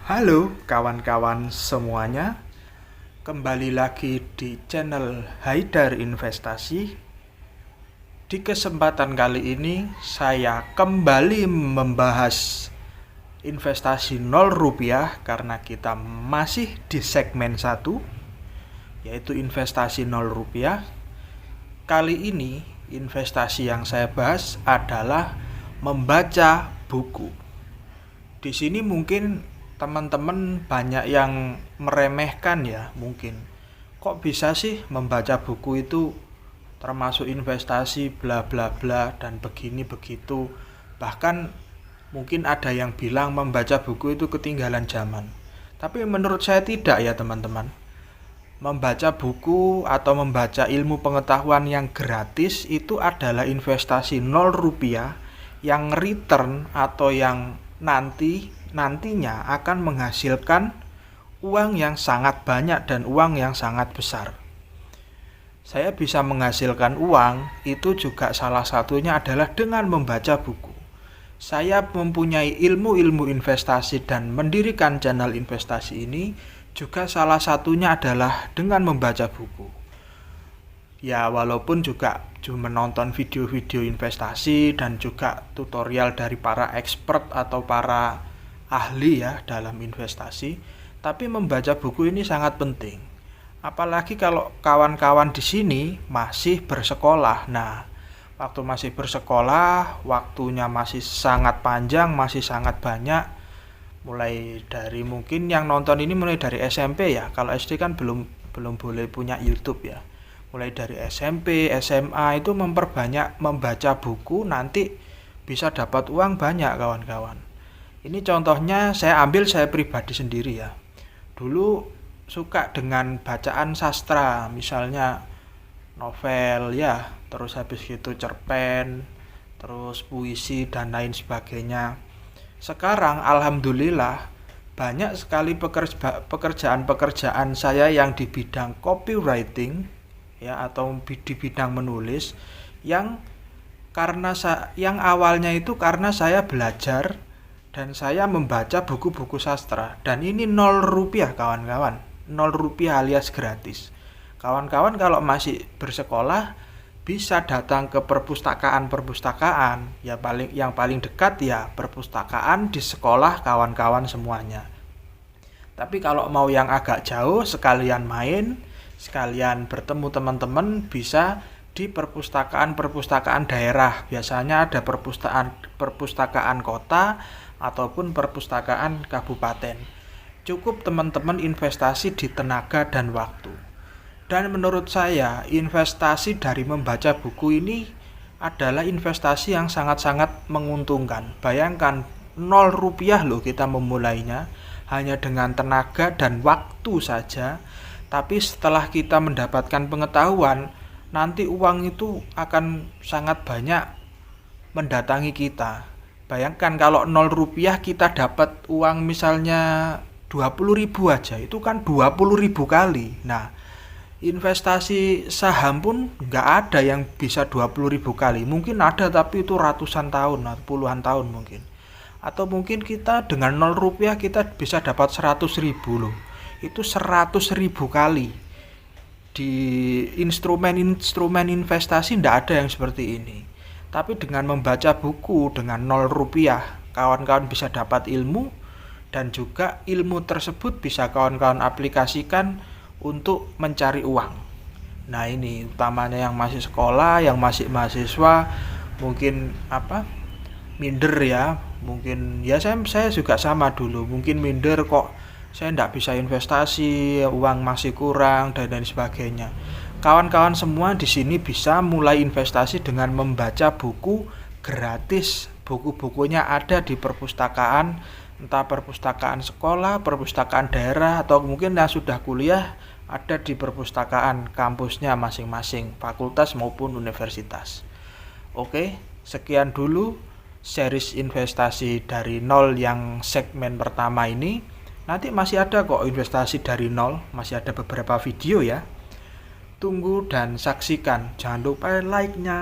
Halo kawan-kawan semuanya, kembali lagi di channel Haidar Investasi. Di kesempatan kali ini saya kembali membahas investasi 0 rupiah karena kita masih di segmen 1, yaitu investasi 0 rupiah. Kali ini investasi yang saya bahas adalah membaca buku. Di sini mungkin teman-teman banyak yang meremehkan ya, mungkin kok bisa sih membaca buku itu termasuk investasi bla bla bla dan begini begitu. Bahkan mungkin ada yang bilang membaca buku itu ketinggalan zaman. Tapi menurut saya tidak ya teman-teman. Membaca buku atau membaca ilmu pengetahuan yang gratis itu adalah investasi 0 rupiah yang return atau yang nantinya akan menghasilkan uang yang sangat banyak dan uang yang sangat besar. Saya bisa menghasilkan uang itu juga salah satunya adalah dengan membaca buku. Saya mempunyai ilmu-ilmu investasi dan mendirikan channel investasi ini juga salah satunya adalah dengan membaca buku. Ya, walaupun juga cuma menonton video-video investasi dan juga tutorial dari para expert atau para ahli ya dalam investasi, tapi membaca buku ini sangat penting. Apalagi kalau kawan-kawan di sini masih bersekolah. Nah, waktu masih bersekolah, waktunya masih sangat panjang, masih sangat banyak. Mulai dari mungkin yang nonton ini mulai dari SMP ya. Kalau SD kan belum boleh punya YouTube ya. Mulai dari SMP, SMA itu memperbanyak membaca buku, nanti bisa dapat uang banyak kawan-kawan. Ini contohnya saya pribadi sendiri ya. Dulu suka dengan bacaan sastra, misalnya novel ya, terus habis gitu cerpen, terus puisi dan lain sebagainya. Sekarang alhamdulillah banyak sekali pekerjaan-pekerjaan saya yang di bidang copywriting ya atau di bidang menulis yang yang awalnya itu karena saya belajar dan saya membaca buku-buku sastra, dan ini 0 rupiah kawan-kawan, 0 rupiah alias gratis. Kawan-kawan kalau masih bersekolah bisa datang ke perpustakaan ya, yang paling dekat ya perpustakaan di sekolah kawan-kawan semuanya. Tapi kalau mau yang agak jauh, sekalian main, sekalian bertemu teman-teman, bisa di perpustakaan daerah. Biasanya ada perpustakaan kota ataupun perpustakaan kabupaten. Cukup teman-teman investasi di tenaga dan waktu. Dan menurut saya investasi dari membaca buku ini adalah investasi yang sangat-sangat menguntungkan. Bayangkan 0 rupiah loh kita memulainya hanya dengan tenaga dan waktu saja. Tapi setelah kita mendapatkan pengetahuan, nanti uang itu akan sangat banyak mendatangi kita. Bayangkan kalau 0 rupiah kita dapat uang misalnya 20.000 aja, itu kan 20.000 kali. Nah, investasi saham pun nggak ada yang bisa 20.000 kali. Mungkin ada tapi itu ratusan tahun atau puluhan tahun mungkin. Atau mungkin kita dengan 0 rupiah kita bisa dapat 100.000 loh. Itu 100.000 kali. Di instrumen investasi nggak ada yang seperti ini. Tapi dengan membaca buku dengan 0 rupiah, kawan-kawan bisa dapat ilmu, dan juga ilmu tersebut bisa kawan-kawan aplikasikan untuk mencari uang. Nah, ini utamanya yang masih sekolah, yang masih mahasiswa, mungkin minder ya, mungkin ya saya juga sama dulu, mungkin minder kok saya tidak bisa investasi, uang masih kurang dan lain sebagainya. Kawan-kawan semua di sini bisa mulai investasi dengan membaca buku gratis. Buku-bukunya ada di perpustakaan, entah perpustakaan sekolah, perpustakaan daerah, atau mungkin yang sudah kuliah ada di perpustakaan kampusnya masing-masing, fakultas maupun universitas. Oke, sekian dulu series investasi dari 0 yang segmen pertama ini. Nanti masih ada kok investasi dari 0, masih ada beberapa video ya. Tunggu dan saksikan, jangan lupa like-nya.